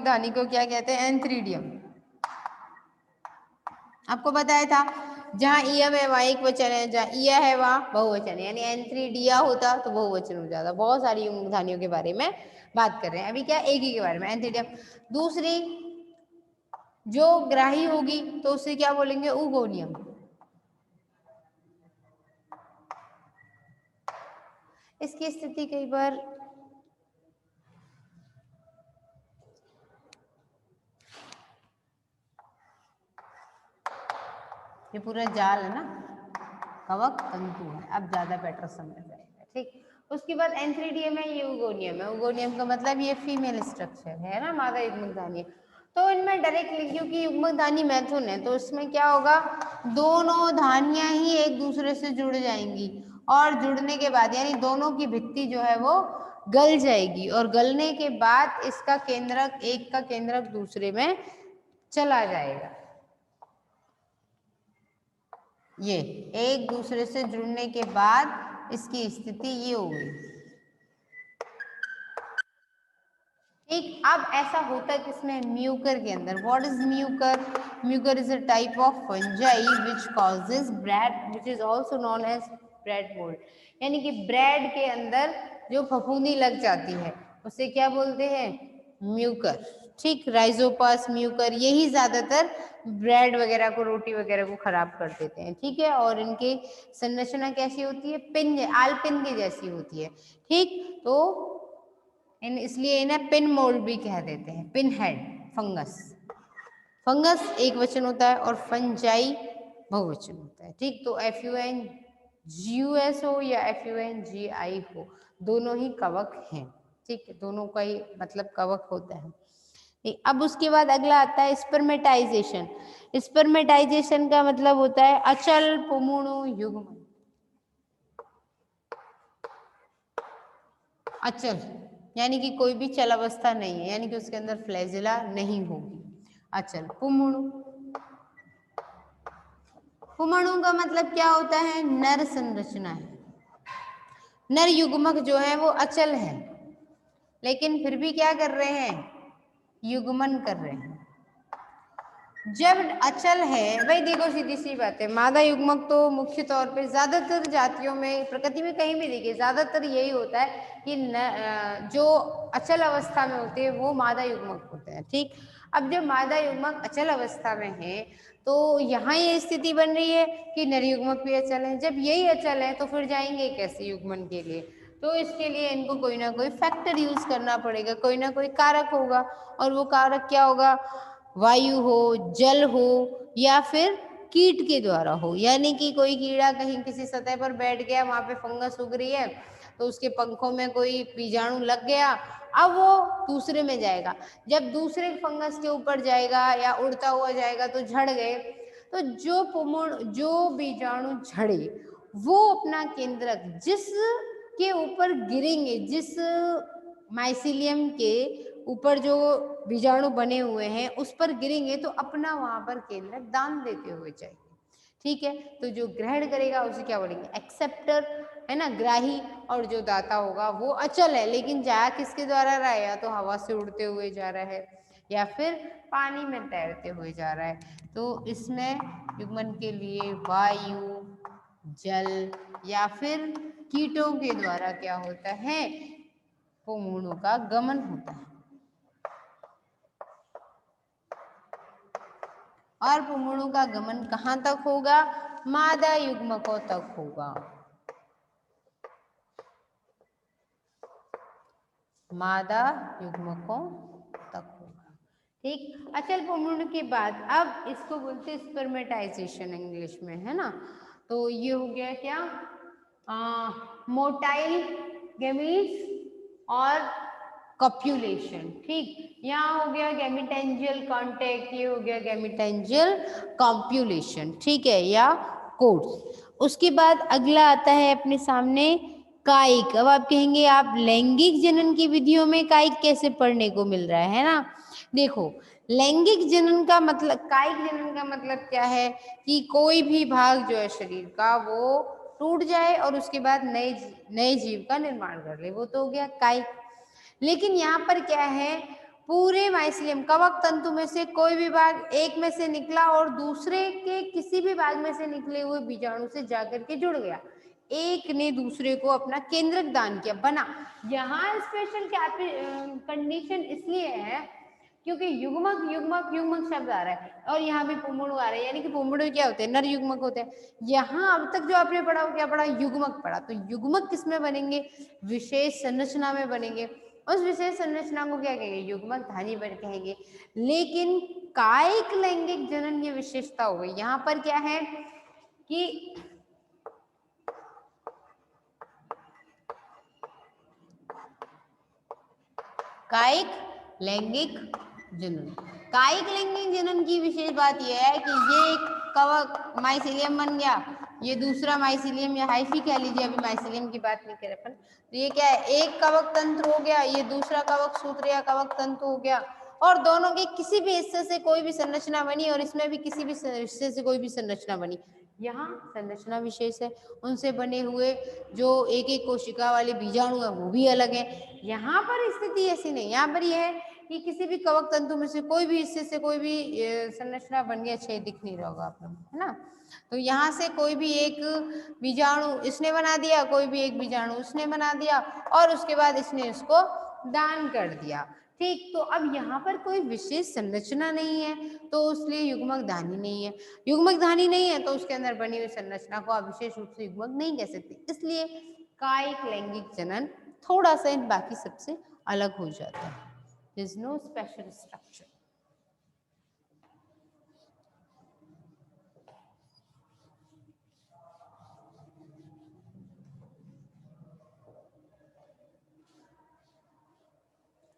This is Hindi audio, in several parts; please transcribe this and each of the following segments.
धानी को क्या कहते हैं? एंथ्रीडियम। आपको बताया था जहाँ इयम है वहाँ एक वचन है, जहाँ इया है वहाँ बहुवचन है, यानी एंथ्रीडिया होता तो बहुवचन हो जाता। बहुत सारी धानियों के बारे में बात कर रहे हैं, अभी क्या एक ही के बारे में, एंथ्रीडियम। दूसरी जो ग्राही होगी तो उसे क्या बोलेंगे? उगोनियम। इसकी स्थिति कई बार ये पूरा जाल है ना, कवक तंतु है, अब ज्यादा बेटर समझ जाएगा। ठीक, उसके बाद एंथ्रीडियम है, ये उगोनियम है। उगोनियम का मतलब ये फीमेल स्ट्रक्चर है ना, मादा युग्मक धानी। तो इनमें डायरेक्टली क्योंकि युग्मक धानी मैथुन है तो इसमें क्या होगा? दोनों धानियां ही एक दूसरे से जुड़ जाएंगी और जुड़ने के बाद यानी दोनों की भित्ति जो है वो गल जाएगी और गलने के बाद इसका केंद्रक, एक का केंद्रक दूसरे में चला जाएगा। ये एक दूसरे से जुड़ने के बाद इसकी स्थिति ये हो गई। ठीक, अब ऐसा होता है किसमें? म्यूकर के अंदर। What is mucor? Mucor is a type of fungi which causes bread, which is also known as bread mould. यानी कि ब्रेड के अंदर जो फफूंदी लग जाती है उसे क्या बोलते हैं? म्यूकर। ठीक, राइजोपस, म्यूकर, यही ज्यादातर ब्रेड वगैरह को, रोटी वगैरह को खराब कर देते हैं। ठीक है, और इनकी संरचना कैसी होती है? पिन, आलपिन की जैसी होती है। ठीक, तो इसलिए इन्हें पिन मोल्ड भी कह देते हैं, पिन हेड फंगस। फंगस एक वचन होता है और फंजाई बहुवचन होता है। ठीक, तो FUNGUS हो या FUNGI हो, दोनों ही कवक हैं। ठीक, दोनों का ही मतलब कवक होता है। अब उसके बाद अगला आता है स्पर्मेटाइजेशन। स्पर्मेटाइजेशन का मतलब होता है अचल पुमुणु युग्मन। अचल यानी कि कोई भी चल अवस्था नहीं है, यानी कि उसके अंदर फ्लैजिला नहीं होगी। अचल पुमुणु। पुमणु का मतलब क्या होता है? नर संरचना है। नर युग्मक जो है वो अचल है, लेकिन फिर भी क्या कर रहे हैं? युग्मन कर रहे हैं। जब अचल है, भाई देखो सीधी सी बात है, मादा युग्मक तो मुख्य तौर पे ज्यादातर जातियों में, प्रकृति में कहीं भी देखिए ज्यादातर यही होता है कि जो अचल अवस्था में होते हैं वो मादा युग्मक होते हैं। ठीक, अब जब मादा युग्मक अचल अवस्था में है तो यहाँ ये स्थिति बन रही है कि नर युग्मक भी अचल है। जब यही अचल है तो फिर जाएंगे कैसे युग्मन के लिए? तो इसके लिए इनको कोई ना कोई फैक्टर यूज करना पड़ेगा, कोई ना कोई कारक होगा। और वो कारक क्या होगा? वायु हो, जल हो, या फिर कीट के द्वारा हो। यानी कि कोई कीड़ा कहीं किसी सतह पर बैठ गया, वहां पे फंगस उग रही है, तो उसके पंखों में कोई बीजाणु लग गया, अब वो दूसरे में जाएगा। जब दूसरे फंगस के ऊपर जाएगा या उड़ता हुआ जाएगा तो झड़ गए, तो जो बीजाणु झड़े वो अपना केंद्रक जिस के ऊपर गिरेंगे, जिस माइसिलियम के ऊपर जो बीजाणु बने हुए हैं उस पर गिरेंगे, तो अपना वहां पर केंद्रक दान देते हुए जाएंगे। ठीक है, तो जो ग्रहण करेगा उसे क्या बोलेंगे? एक्सेप्टर, है ना, ग्राही। और जो दाता होगा वो अचल है, लेकिन जा किसके द्वारा रहा है? या तो हवा से उड़ते हुए जा रहा है या फिर पानी में तैरते हुए जा रहा है। तो इसमें युग्मन के लिए वायु, जल या फिर कीटों के द्वारा क्या होता है? पुमुणु का गमन होता है। और पुमुणु का गमन कहाँ तक होगा? मादा युग्मकों तक होगा। मादा युग्मकों तक होगा। ठीक, अचल पुमुणु के बाद अब इसको बोलते हैं स्पर्मेटाइजेशन इंग्लिश में, है ना। तो ये हो गया क्या? मोटाइल गैमीट्स और कॉप्यूलेशन। ठीक, यहाँ हो गया गैमीटेंजियल कांटेक्ट, ये हो गया गैमीटेंजियल कॉप्यूलेशन। ठीक है, या कोर्स। उसके बाद अगला आता है अपने सामने कायिक। अब आप कहेंगे आप लैंगिक जनन की विधियों में कायिक कैसे पढ़ने को मिल रहा है ना। देखो, लैंगिक जनन का मतलब, कायिक जनन का मतलब क्या है? कि कोई भी भाग जो है शरीर का वो टूट जाए और उसके बाद नए जीव का निर्माण कर ले, वो तो हो गया कायिक। लेकिन यहाँ पर क्या है? पूरे माइसिलियम कवक तंतु में से कोई भी भाग एक में से निकला और दूसरे के किसी भी भाग में से निकले हुए बीजाणु से जाकर के जुड़ गया, एक ने दूसरे को अपना केंद्रक दान किया, बना। यहाँ स्पेशल कंडीशन इसलिए है क्योंकि युग्मक युग्मक युग्मक शब्द आ रहा है और यहाँ भी पुंबड़ू आ रहा है, यानी कि पुंबड़ू क्या होते हैं, नर युग्मक होते हैं। यहाँ अब तक जो आपने पढ़ा वो क्या पढ़ा, युग्मक पढ़ा। तो युग्मक किसमें बनेंगे, विशेष संरचना में बनेंगे। उस विशेष संरचना को क्या कहेंगे, युग्मक धानी बन कहेंगे। लेकिन कायिक लैंगिक जनन की विशेषता हो गई। यहाँ पर क्या है कि कायिक लैंगिक जनन, कायिक लैंगिक जनन की विशेष बात यह है कि ये एक कवक माइसिलियम बन गया, ये दूसरा माइसिलियम या हाइफी कह लीजिए, अभी माइसिलियम की बात नहीं कर रहे अपन। तो ये क्या है, एक कवक तंत्र हो गया, ये दूसरा कवक सूत्र या कवक तंतु हो गया, और दोनों के किसी भी हिस्से से कोई भी संरचना बनी और इसमें भी किसी भी हिस्से से कोई भी संरचना बनी। यहाँ संरचना विशेष है, उनसे बने हुए जो एक एक कोशिका वाले बीजाणु है वो भी अलग है। यहाँ पर स्थिति ऐसी नहीं, यहाँ पर यह है कि किसी भी कवक तंतु में से कोई भी हिस्से से कोई भी संरचना बन गया, अच्छा दिख नहीं रहा होगा आप लोग, है ना। तो यहाँ से कोई भी एक बीजाणु इसने बना दिया, कोई भी एक बीजाणु उसने बना दिया, और उसके बाद इसने उसको दान कर दिया। ठीक, तो अब यहाँ पर कोई विशेष संरचना नहीं है, तो इसलिए युग्मक धानी नहीं है। युग्मक धानी नहीं है तो उसके अंदर बनी हुई संरचना को आप विशेष रूप से युग्मक नहीं कह सकते। इसलिए कायिक लैंगिक जनन थोड़ा सा इन बाकी सबसे अलग हो जाता है। There is no special structure.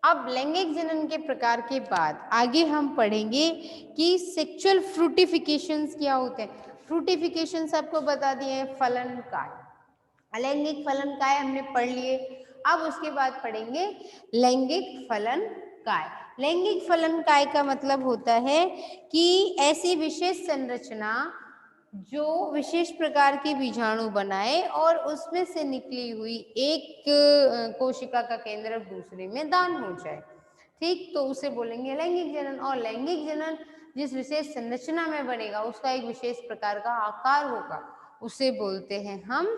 अब लैंगिक जनन के प्रकार के बाद आगे हम पढ़ेंगे कि सेक्सुअल फ्रूटिफिकेशंस क्या होते हैं। फ्रूटिफिकेशन आपको बता दिए हैं, फलन काय, अलैंगिक फलन काय हमने पढ़ लिए। अब उसके बाद पढ़ेंगे लैंगिक फलन काय। लैंगिक फलन काय का मतलब होता है कि ऐसी विशेष संरचना जो विशेष प्रकार के बीजाणु बनाए और उसमें से निकली हुई एक कोशिका का केंद्र दूसरे में दान हो जाए। ठीक, तो उसे बोलेंगे लैंगिक जनन। और लैंगिक जनन जिस विशेष संरचना में बनेगा, उसका एक विशेष प्रकार का आकार होगा, उसे बोलते हैं हम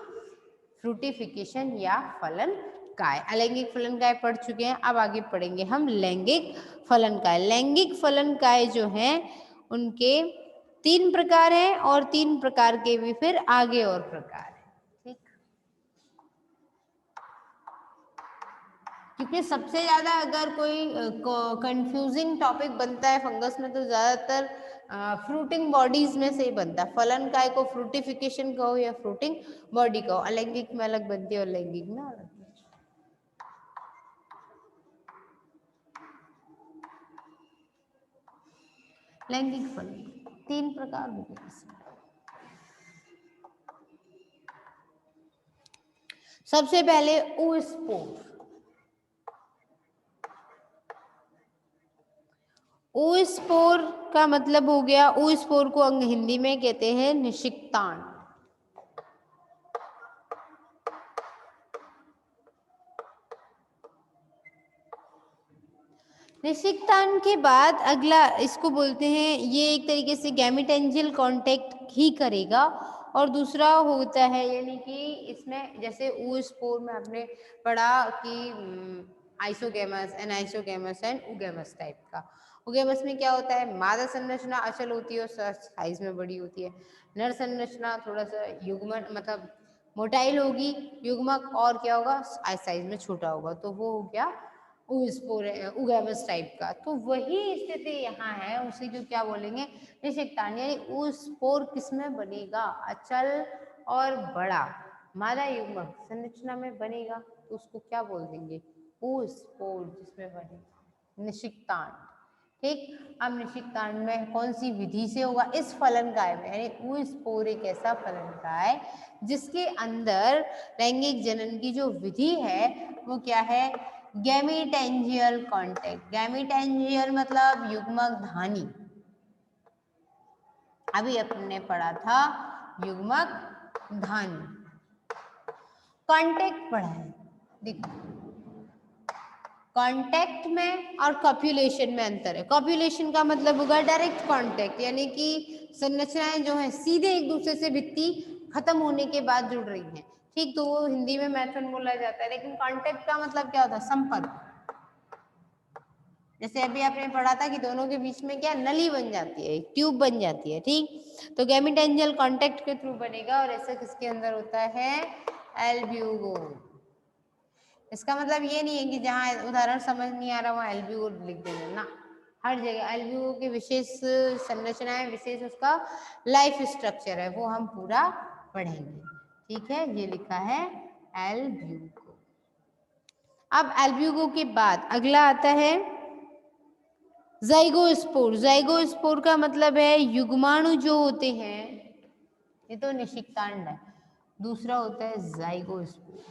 फ्रूटिफिकेशन या फलन काय। अलैंगिक फलन काय पढ़ चुके हैं, अब आगे पढ़ेंगे हम लैंगिक फलन काय। लैंगिक फलन काय जो है उनके 3 प्रकार हैं, और 3 प्रकार के भी फिर आगे और प्रकार हैं। ठीक, क्योंकि सबसे ज्यादा अगर कोई कंफ्यूजिंग टॉपिक बनता है फंगस में तो ज्यादातर फ्रूटिंग बॉडीज में से ही बनता है। फलन काय को फ्रूटिफिकेशन कहो या फ्रूटिंग बॉडी कहो, अलैंगिक में अलग बनती है और लैंगिक में अलग। लैंगिक फलन 3 प्रकार होते हैं। सबसे पहले oospore। oospore का मतलब हो गया, oospore को अंग हिंदी में कहते हैं निषिक्तांड। निषिक्तांड के बाद अगला इसको बोलते हैं, ये एक तरीके से गैमेटेंजियल कांटेक्ट ही करेगा। और दूसरा होता है, यानी कि इसमें जैसे oospore में आपने पढ़ा कि आइसोगैमस, एनाइसोगैमस एंड उगैमस टाइप का। उगैमस में क्या होता है, मादा संरचना अचल होती है और साइज में बड़ी होती है। नर संरचना थोड़ा सा युग्मन मतलब मोटाइल होगी, युग्मक और क्या होगा, साइज में छोटा होगा, तो वो हो गया उगैमस टाइप का। तो वही स्थिति यहाँ है, उसी को क्या बोलेंगे, निषिक्तांड। यानी oospore किसमें बनेगा, अचल और बड़ा मादा युग्मक संरचना में बनेगा, तो उसको क्या बोल देंगे, oospore जिसमें बनेगा निषिक्तांड। ठीक, अब निषिक्तांड में कौन सी विधि से होगा, इस फलन काय में, यानी oospore एक ऐसा फलन काय जिसके अंदर लैंगिक जनन की जो विधि है वो क्या है, गैमेटेंजियल कांटेक्ट। गैमेटेंजियल मतलब युग्मक धानी, अभी अपने पढ़ा था युग्मक धानी। कांटेक्ट पढ़ा है, देखो कांटेक्ट में और कॉप्युलेशन में अंतर है। कॉप्युलेशन का मतलब होगा डायरेक्ट कांटेक्ट, यानी कि संरचनाएं जो है सीधे एक दूसरे से भित्ति खत्म होने के बाद जुड़ रही हैं, ठीक, तो वो हिंदी में मैथन बोला जाता है। लेकिन कांटेक्ट का मतलब क्या होता है? संपर्क। जैसे अभी आपने पढ़ा था कि दोनों के बीच में क्या नली बन जाती है, एक ट्यूब बन जाती है, ठीक, तो गैमीटेंजियल कांटेक्ट के थ्रू बनेगा। और ऐसा किसके अंदर होता है? एल्ब्यूगो। इसका मतलब ये नहीं है कि जहाँ उदाहरण समझ नहीं आ रहा वहाँ एल्ब्यूगो लिख देंगे ना, हर जगह एल्ब्यूगो की विशेष संरचना है, विशेष उसका लाइफ स्ट्रक्चर है, वो हम पूरा पढ़ेंगे, ठीक है। ये लिखा है एल्ब्यूगो। अब एल्ब्यूगो के बाद अगला आता है ज़ाइगोस्पोर। ज़ाइगोस्पोर का मतलब है युग्माणु जो होते हैं, ये तो निषिक्तांड है, दूसरा होता है ज़ाइगोस्पोर।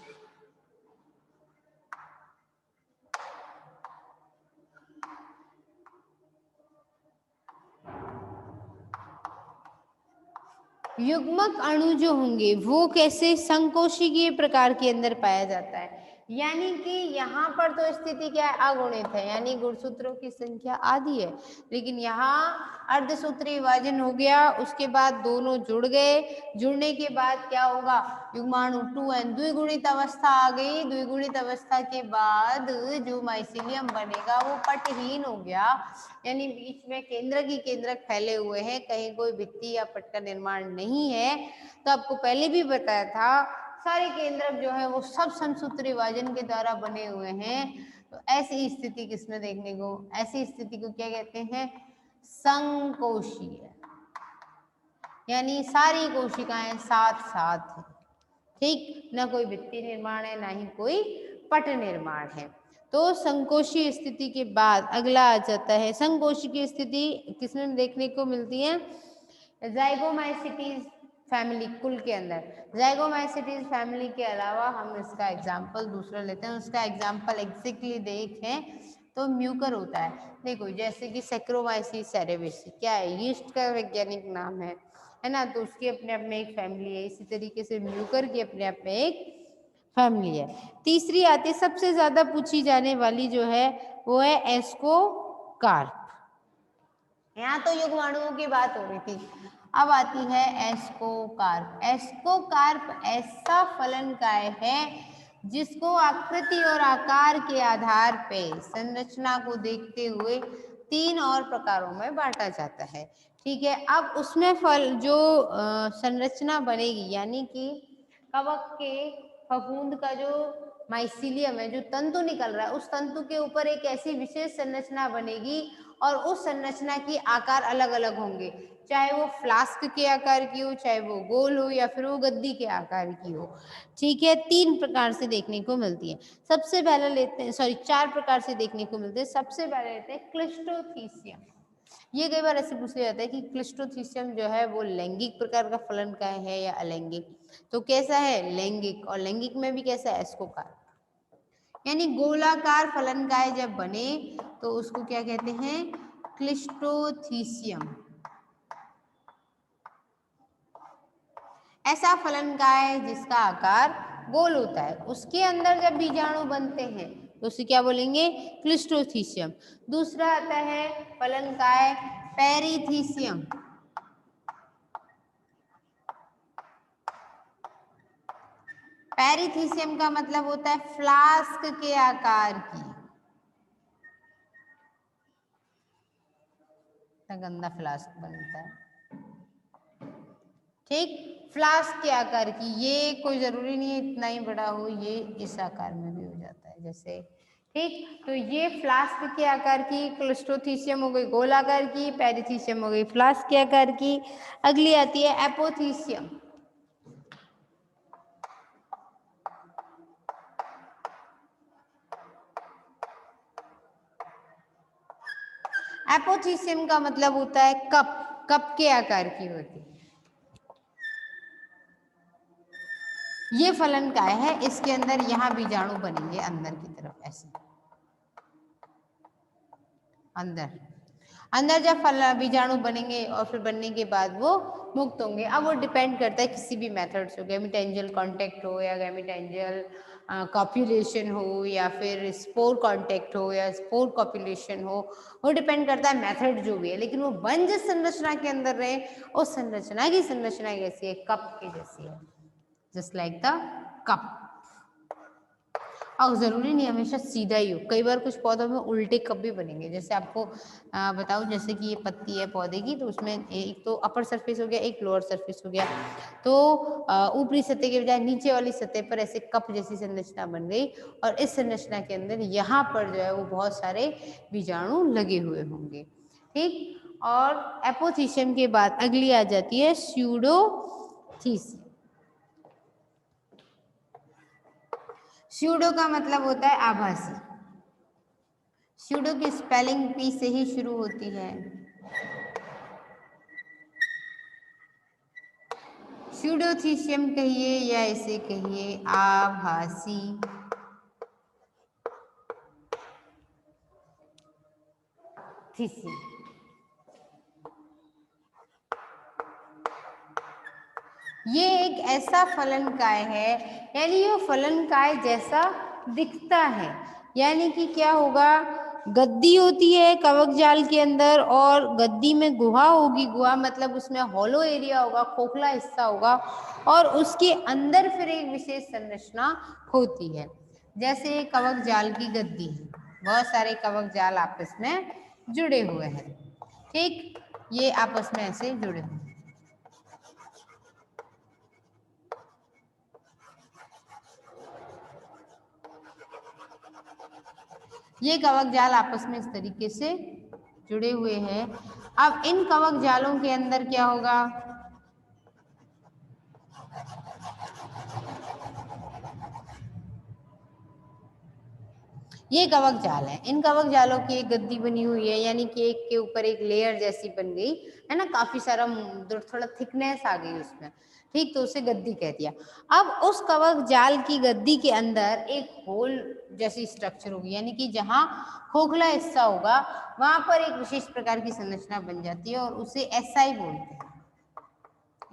युग्मक अणु जो होंगे वो कैसे? संकोशिकीय प्रकार के अंदर पाया जाता है, यानी कि यहाँ पर तो स्थिति क्या है? अगुणित है, यानी गुणसूत्रों की संख्या आधी है, लेकिन यहाँ अर्धसूत्री विभाजन हो गया, उसके बाद दोनों जुड़ गए, जुड़ने के बाद क्या होगा? युग्माणु 2n द्विगुणित अवस्था आ गई। द्विगुणित अवस्था के बाद जो माइसिलियम बनेगा वो पटहीन हो गया, यानी बीच में केंद्रक ही केंद्रक फैले हुए हैं, कहीं कोई भित्ति या पट का निर्माण नहीं है। तो आपको पहले भी बताया था सारे केंद्रक जो है वो सब समसूत्री विभाजन के द्वारा बने हुए हैं। तो ऐसी स्थिति किसमें देखने को? ऐसी स्थिति को क्या कहते हैं? संकोशीय, यानी सारी कोशिकाएं साथ साथ है, ठीक, ना कोई भित्ति निर्माण है ना ही कोई पट निर्माण है। तो संकोशीय स्थिति के बाद अगला आ जाता है संकोशी की स्थिति किसमें देखने को मिलती है? ज़ाइगोमाइसीटीज फैमिली कुल के अंदर। ज़ाइगोमाइसीटीज फैमिली के अलावा हम इसका एग्जाम्पल दूसरा लेते हैं, उसका एग्जाम्पल एग्जैक्टली देखें तो म्यूकर होता है। देखो जैसे कि सैक्रोमाइसीस सेरेविसी क्या है? यीस्ट का वैज्ञानिक नाम है ना, तो उसकी अपने आप में एक फैमिली है। इसी तरीके से म्यूकर की अपने आप में एक फैमिली है। तीसरी आती है सबसे ज्यादा पूछी जाने वाली जो है वो है एस्कोकार्प। यहाँ तो युग्माणुओं की बात हो रही थी, अब आती है एस्कोकार्प। एस्कोकार्प ऐसा फलनकाय है जिसको आकृति और आकार के आधार पे संरचना को देखते हुए 3 और प्रकारों में बांटा जाता है, ठीक है। अब उसमें फल जो संरचना बनेगी, यानी कि कवक के फफूंद का जो माइसिलियम है, जो तंतु निकल रहा है, उस तंतु के ऊपर एक ऐसी विशेष संरचना बनेगी और उस संरचना की आकार अलग अलग होंगे, चाहे वो फ्लास्क के आकार की हो, चाहे वो गोल हो, या फिर वो गद्दी के आकार की हो, ठीक है। 3 प्रकार से देखने को मिलती है। सबसे पहले लेते हैं, 4 प्रकार से देखने को मिलते हैं। सबसे पहले लेते हैं क्लिस्टोथीसियम। ये कई बार ऐसे पूछ लिया जाता है कि क्लिस्टोथीसियम जो है वो लैंगिक प्रकार का फलनकाय है या अलैंगिक? तो कैसा है? लैंगिक। और लैंगिक में भी कैसा है? एस्कोकार्प, यानी गोलाकार फलनकाय जब बने तो उसको क्या कहते हैं? क्लिस्टोथीसियम। ऐसा फलनकाय जिसका आकार गोल होता है, उसके अंदर जब बीजाणु बनते हैं तो उसे क्या बोलेंगे? क्लिस्टोथीसियम। दूसरा आता है फलनकाय पेरिथीसियम। पेरिथीसियम का मतलब होता है फ्लास्क के आकार की। गंदा फ्लास्क बनता है, ठीक, फ्लास्क के आकार की। ये कोई जरूरी नहीं है इतना ही बड़ा हो, ये इस आकार में भी हो जाता है जैसे, ठीक। तो ये फ्लास्क के आकार की क्लिस्टोथीसियम हो गई गोल आकार की, पेरिथीसियम हो गई फ्लास्क के आकार की। अगली आती है एपोथीसियम। एपोथीसियम का मतलब होता है कप, कप के आकार की होती है। ये फलनकाय है, इसके अंदर यहाँ बीजाणु बनेंगे अंदर की तरफ, ऐसे अंदर अंदर जब बीजाणु बनेंगे और फिर बनने के बाद वो मुक्त होंगे। अब वो डिपेंड करता है किसी भी मेथड से, गैमीटेंजियल कांटेक्ट हो या गैमीटेंजियल कॉप्यूलेशन हो या फिर स्पोर कांटेक्ट हो या स्पोर कॉप्यूलेशन हो, वो डिपेंड करता है मेथड जो भी है, लेकिन वो बंज संरचना के अंदर रहे, उस संरचना की संरचना कैसी है, कप की जैसी है, जस्ट लाइक द कप। और जरूरी नहीं हमेशा सीधा ही हो, कई बार कुछ पौधों में उल्टे कप भी बनेंगे। जैसे आपको बताऊं, जैसे कि ये पत्ती है पौधे की, तो उसमें एक तो अपर सरफेस हो गया, एक लोअर सरफेस हो गया, तो ऊपरी सतह के बजाय नीचे वाली सतह पर ऐसे कप जैसी संरचना बन गई, और इस संरचना के अंदर यहाँ पर जो है वो बहुत सारे बीजाणु लगे हुए होंगे। ठीक, और एपोथीशियम के बाद अगली आ जाती है स्यूडोथीसियम। स्यूडो का मतलब होता है आभासी। स्यूडो की स्पेलिंग पी से ही शुरू होती है। स्यूडोथीसियम कहिए या इसे कहिए आभासी। थीसियम ये एक ऐसा फलनकाय है, यानी ये फलनकाय जैसा दिखता है। यानी कि क्या होगा, गद्दी होती है कवक जाल के अंदर, और गद्दी में गुहा होगी, गुहा मतलब उसमें हॉलो एरिया होगा, खोखला हिस्सा होगा, और उसके अंदर फिर एक विशेष संरचना होती है। जैसे कवक जाल की गद्दी है, बहुत सारे कवक जाल आपस में जुड़े हुए हैं। ठीक, ये आपस में ऐसे जुड़े हुए हैं। ये कवक जाल आपस में इस तरीके से जुड़े हुए हैं। अब इन कवक जालों के अंदर क्या होगा, ये कवक जाल है, इन कवक जालों की एक गद्दी बनी हुई है, यानी कि एक के ऊपर एक लेयर जैसी बन गई है ना, काफी सारा थोड़ा थिकनेस आ गई उसमें। ठीक, तो उसे गद्दी कह दिया। अब उस कवक जाल की गद्दी के अंदर एक होल जैसी स्ट्रक्चर होगी, यानी कि जहां खोखला हिस्सा होगा वहां पर एक विशेष प्रकार की संरचना बन जाती है, और उसे एसआई बोलते हैं,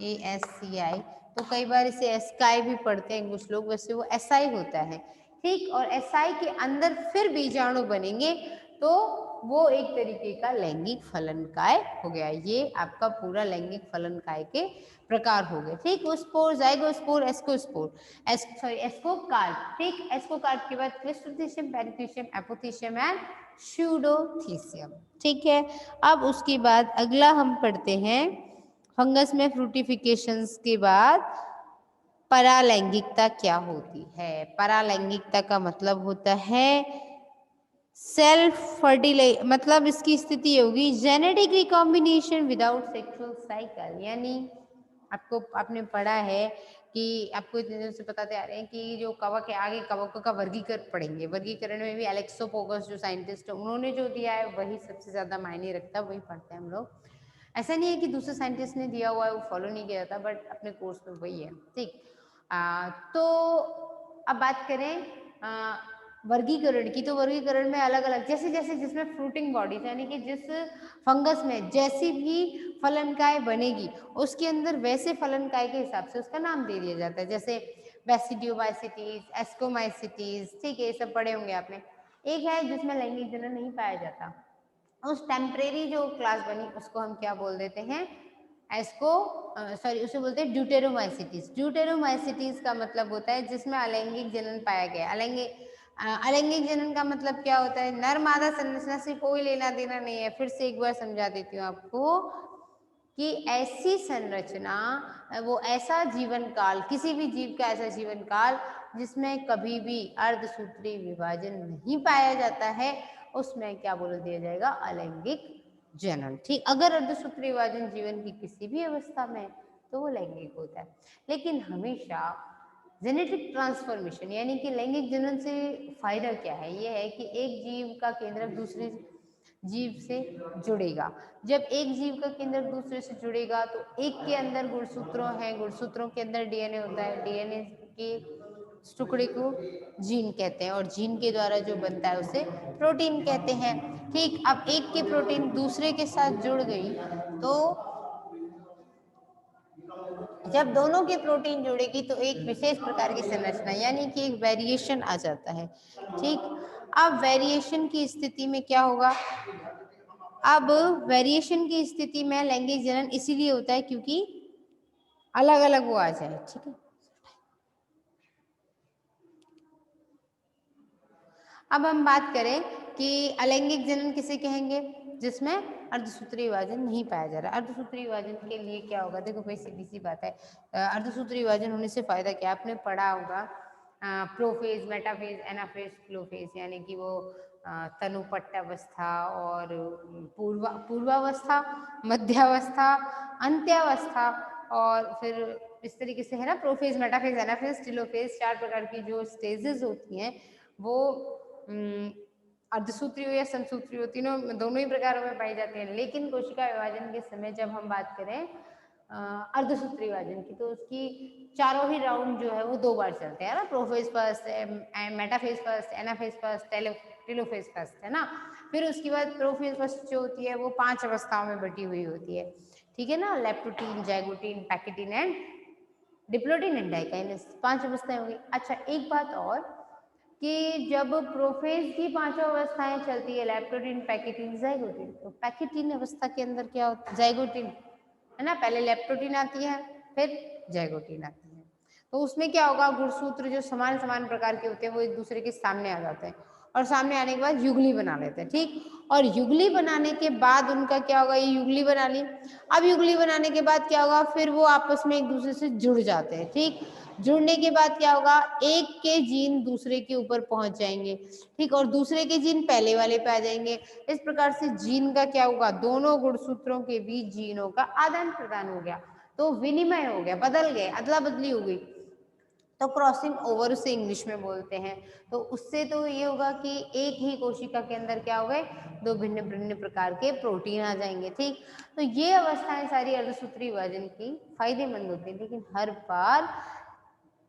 ASCI। तो कई बार इसे एस्काई भी पढ़ते हैं कुछ लोग, वैसे वो एसआई होता है। ठीक, और एसआई के अंदर फिर बीजाणु बनेंगे, तो वो एक तरीके का लैंगिक फलनकाय हो गया। ये आपका पूरा लैंगिक फलनकाय के प्रकार हो गए। ठीक, स्पोर, जाइगोस्पोर, एस्कोस्पोर, एस्कोकार्प। ठीक, एस्कोकार्प के बाद क्लिस्टोथीसियम, पेरिथीसियम, एपोथीसियम एंड स्यूडोथीसियम। ठीक है, अब उसके बाद अगला हम पढ़ते हैं फंगस में फ्रूटिफिकेशंस के बाद परालैंगिकता क्या होती है। परालैंगिकता का मतलब होता है सेल्फ फर्टिलाइज, मतलब इसकी स्थिति होगी genetic recombination without sexual cycle. यानी आपने पढ़ा है कि आपको इतने दिनों से बताते आ रहे हैं कि जो कवक है, आगे कवकों का वर्गीकरण पढ़ेंगे, वर्गीकरण में भी एलेक्सोपोगस जो साइंटिस्ट है उन्होंने जो दिया है वही सबसे ज्यादा मायने रखता है, वही पढ़ते हैं हम लोग। ऐसा नहीं है कि दूसरे साइंटिस्ट ने दिया हुआ है वो फॉलो नहीं किया जाता, बट अपने कोर्स में वही है। ठीक, तो अब बात करें वर्गीकरण की, तो वर्गीकरण में अलग अलग, जैसे जैसे जिसमें फ्रूटिंग बॉडीज, यानी कि जिस फंगस में जैसी भी फलनकाय बनेगी उसके अंदर वैसे फलनकाय के हिसाब से उसका नाम दे दिया जाता है। जैसे बेसिडियोमाइसिटीज, एस्कोमाइसिटीज, ठीक है, ये सब पढ़े होंगे आपने। एक है जिसमें लैंगिक जनन नहीं पाया जाता, उस टेम्परेरी जो क्लास बनी उसको हम क्या बोल देते हैं, उसे बोलते हैं ड्यूटेरोमाइसिटीज। ड्यूटेरोमाइसिटीज का मतलब होता है जिसमें अलैंगिक जनन पाया गया। अलैंगिक जनन का मतलब क्या होता है, नर मादा संरचना से कोई लेना देना नहीं है। फिर से एक बार समझा देती हूँ आपको कि ऐसी संरचना, वो ऐसा जीवन काल, किसी भी जीव का ऐसा जीवन काल जिसमें कभी भी अर्धसूत्री विभाजन नहीं पाया जाता है, उसमें क्या बोल दिया जाएगा, अलैंगिक जनन। ठीक, अगर अर्धसूत्री विभाजन जीवन की किसी भी अवस्था में तो वो लैंगिक होता है। लेकिन हमेशा जेनेटिक ट्रांसफॉर्मेशन, यानी कि लैंगिक जनन से फायदा क्या है, ये है कि एक जीव का केंद्रक दूसरे जीव से जुड़ेगा। जब एक जीव का केंद्रक दूसरे से जुड़ेगा तो एक के अंदर गुणसूत्रों हैं, गुणसूत्रों के अंदर डीएनए होता है, डीएनए के टुकड़े को जीन कहते हैं, और जीन के द्वारा जो बनता है उसे प्रोटीन कहते हैं। ठीक, अब एक की प्रोटीन दूसरे के साथ जुड़ गई तो जब दोनों के प्रोटीन जुड़ेगी तो एक विशेष प्रकार की संरचना यानी कि एक वेरिएशन आ जाता है। ठीक, अब वेरिएशन की स्थिति में क्या होगा? अब वेरिएशन की स्थिति में लैंगिक जनन इसीलिए होता है क्योंकि अलग अलग वो आ जाए। ठीक है, अब हम बात करें कि अलैंगिक जनन किसे कहेंगे? जिसमें अर्धसूत्रीय विभाजन नहीं पाया जा रहा। अर्धसूत्रीय विभाजन के लिए क्या होगा? देखो भाई सीधी सी बात है, अर्धसूत्रीय विभाजन होने से फायदा क्या? आपने पढ़ा होगा प्रोफेज, मेटाफेज, एनाफेज, क्लोफेज, यानी कि वो तनुपट्ट अवस्था और पूर्वावस्था, मध्यावस्था, अंत्यावस्था और फिर इस तरीके से है ना, प्रोफेज, मेटाफेज, एनाफेज, टेलोफेज, 4 प्रकार की जो स्टेजेस होती हैं वो अर्धसूत्री हो या समसूत्री हो, तीनों दोनों ही प्रकारों में पाई जाती हैं। लेकिन कोशिका विभाजन के समय जब हम बात करें अर्धसूत्री विभाजन की, तो उसकी चारों ही राउंड जो है वो 2 बार चलते हैं ना, prophase first, metaphase first, anaphase first, telophase first, है ना। फिर उसके बाद प्रोफेज फर्स्ट जो होती है वो 5 अवस्थाओं में बटी हुई होती है। ठीक है ना, leptotene, zygotene, pachytene and diplotene and diakinesis, 5 अवस्थाएं होंगी। अच्छा, एक बात और कि जब प्रोफेज की 5 अवस्थाएं चलती है, लैप्टोटीन, पैकेटीन, जाइगोटीन, तो पैकेटीन अवस्था के अंदर क्या होता है? जाइगोटीन, है ना, पहले लैप्टोटीन आती है फिर जाइगोटीन आती है। तो उसमें क्या होगा? गुणसूत्र जो समान समान प्रकार के होते हैं वो एक दूसरे के सामने आ जाते हैं और सामने आने के बाद युगली बना लेते हैं। ठीक, और युगली बनाने के बाद उनका क्या होगा? ये युगली बना ली। अब युगली बनाने के बाद क्या होगा? फिर वो आपस में एक दूसरे से जुड़ जाते हैं। ठीक, जुड़ने के बाद क्या होगा? एक के जीन दूसरे के ऊपर पहुंच जाएंगे। ठीक, और दूसरे के जीन पहले वाले पे आ जाएंगे। इस प्रकार से जीन का क्या होगा? दोनों गुणसूत्रों के बीच जीनों का आदान प्रदान हो गया, तो विनिमय हो गया, बदल गए, अदला बदली हो गई, तो क्रॉसिंग ओवर उसे इंग्लिश में बोलते हैं। तो उससे तो ये होगा कि एक ही कोशिका के अंदर क्या हो गए? 2 भिन्न भिन्न प्रकार के प्रोटीन आ जाएंगे। ठीक, तो ये अवस्थाएं सारी अर्धसूत्री विभाजन की फायदेमंद होती है, लेकिन हर बार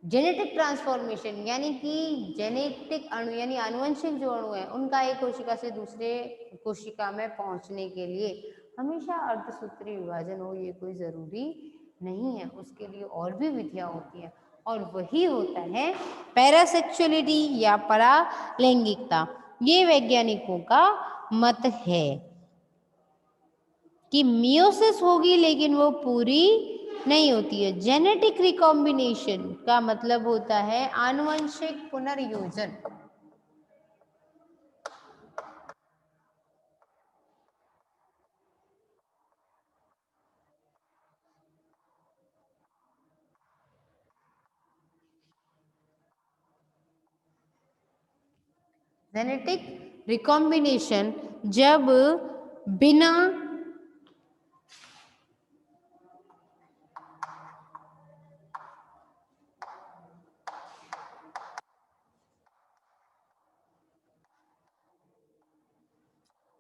जेनेटिक ट्रांसफॉर्मेशन यानी कि जेनेटिक अणु यानी आनुवंशिक जो अणु है उनका एक कोशिका से दूसरे कोशिका में पहुंचने के लिए हमेशा अर्धसूत्री विभाजन हो, ये कोई जरूरी नहीं है। उसके लिए और भी विधियां होती हैं और वही होता है पैरासेक्सुअलिटी या परालैंगिकता। ये वैज्ञानिकों का मत है कि मियोसिस होगी लेकिन वो पूरी नहीं होती है। जेनेटिक रिकॉम्बिनेशन का मतलब होता है आनुवंशिक पुनर्योजन। जेनेटिक रिकॉम्बिनेशन जब बिना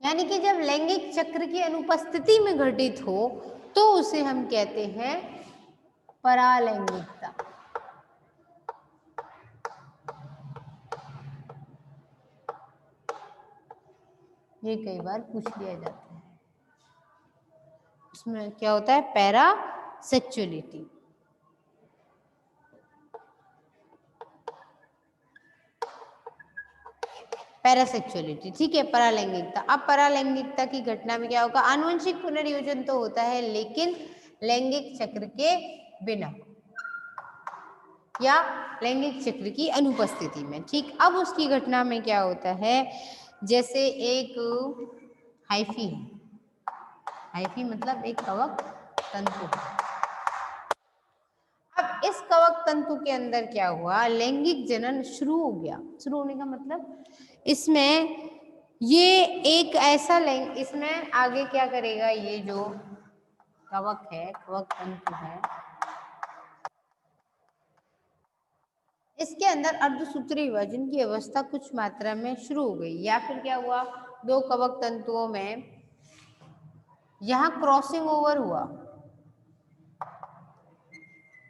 यानी कि जब लैंगिक चक्र की अनुपस्थिति में घटित हो तो उसे हम कहते हैं परालैंगिकता। ये कई बार पूछ लिया जाता है, उसमें क्या होता है? पैरासेक्सुअलिटी। पैरासेक्सुअलिटी, ठीक है, परालैंगिकता। अब परालैंगिकता की घटना में क्या होगा? आनुवंशिक पुनर्योजन तो होता है लेकिन लैंगिक चक्र के बिना या लैंगिक चक्र की अनुपस्थिति में। ठीक, अब उसकी घटना में क्या होता है? जैसे एक हाइफी है, हाइफी मतलब एक कवक तंतु। अब इस कवक तंतु के अंदर क्या हुआ? लैंगिक जनन शुरू हो गया। शुरू होने का मतलब इसमें ये एक ऐसा इसमें आगे क्या करेगा? ये जो कवक है, कवक तंतु है, इसके अंदर अर्धसूत्री विभाजन की अवस्था कुछ मात्रा में शुरू हो गई, या फिर क्या हुआ? 2 कवक तंतुओं में यहाँ क्रॉसिंग ओवर हुआ।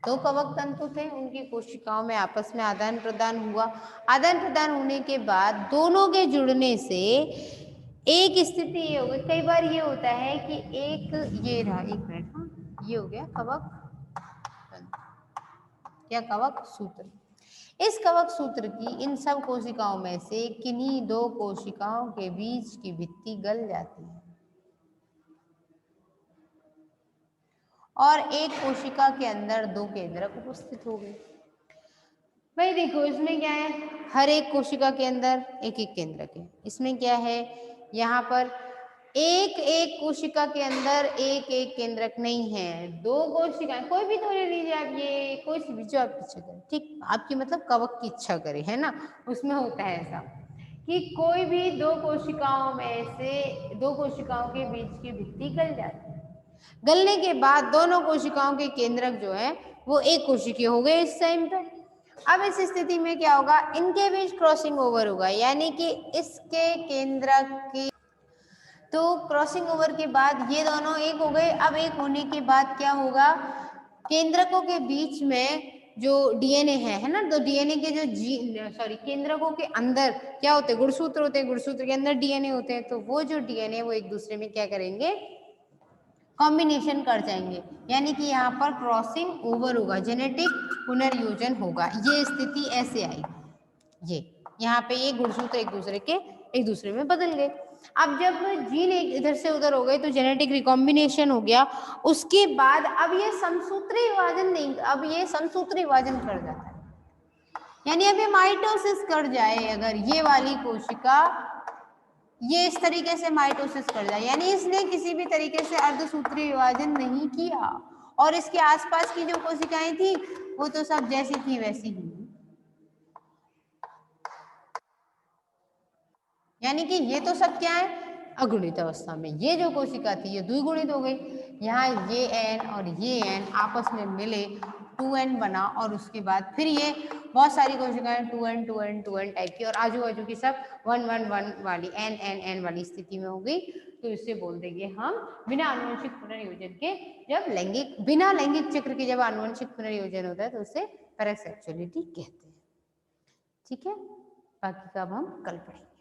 2 कवक तंतु थे, उनकी कोशिकाओं में आपस में आदान प्रदान हुआ। आदान प्रदान होने के बाद दोनों के जुड़ने से एक स्थिति ये हो गई। कई बार ये होता है कि एक ये रहा, एक मिनट, हाँ, ये हो गया कवक क्या कवक सूत्र। इस कवक सूत्र की इन सब कोशिकाओं में से किन्हीं दो कोशिकाओं के बीच की भित्ति गल जाती है और एक कोशिका के अंदर दो केंद्रक उपस्थित हो गए। भाई देखो इसमें क्या है, हर एक कोशिका के अंदर एक एक केंद्रक है। इसमें क्या है, यहाँ पर एक एक कोशिका के अंदर एक एक केंद्रक नहीं है, दो कोशिकाएं, कोई भी तो ले लीजिए आप, ये कोई सी भी जो आप इच्छा करें, ठीक, आपकी मतलब कवक की इच्छा करे, है ना, उसमें होता है ऐसा कि कोई भी दो कोशिकाओं में से दो कोशिकाओं के बीच की भित्ति गल जाती है। गलने के बाद दोनों कोशिकाओं के केंद्रक जो है वो एक कोशिकीय हो गए इस टाइम पे। अब इस स्थिति में क्या होगा, इनके बीच क्रॉसिंग ओवर होगा, यानी कि इसके केंद्रक की, तो क्रॉसिंग ओवर के बाद ये दोनों एक हो गए। अब एक होने के बाद क्या होगा, केंद्रकों के बीच में जो डीएनए है ना, तो डीएनए के जो केंद्रकों के अंदर क्या होते हैं, गुणसूत्र होते हैं, गुणसूत्र के अंदर डीएनए होते हैं, तो वो जो डीएनए वो एक दूसरे में क्या करेंगे, कॉम्बिनेशन कर जाएंगे, यानी कि यहाँ पर क्रॉसिंग ओवर होगा, जेनेटिक पुनर्योजन होगा। ये स्थिति ऐसे आई, ये यहाँ पे ये गुणसूत्र एक दूसरे में बदल गए। अब जब जीन एक इधर से उधर हो गए तो जेनेटिक रिकॉम्बिनेशन हो गया। उसके बाद अब ये समसूत्री विभाजन नहीं, अब ये समसूत्री विभाजन कर जाता है, यानी अब ये माइटोसिस कर जाए, अगर ये वाली कोशिका ये इस तरीके से माइटोसिस कर जाए, यानी इसने किसी भी तरीके से अर्धसूत्री विभाजन नहीं किया और इसके आसपास की जो कोशिकाएं थी वो तो सब जैसी थी वैसी ही, यानी कि ये तो सब क्या है, अगुणित अवस्था में। ये जो कोशिका थी ये द्विगुणित हो गई, यहाँ ये एन और ये एन आपस में मिले 2n बना, और उसके बाद फिर ये बहुत सारी कोशिकाएं 2n टाइप की और आजू बाजू की सब 1 वाली n वाली स्थिति में हो गई। तो इससे बोल देंगे हम बिना आनुवंशिक पुनर्योजन के, जब बिना लैंगिक चक्र के जब आनुवंशिक पुनर्योजन होता है तो उसे पैरासेक्सुअलिटी कहते हैं। ठीक है, बाकी का अब हम कल पढ़ेंगे।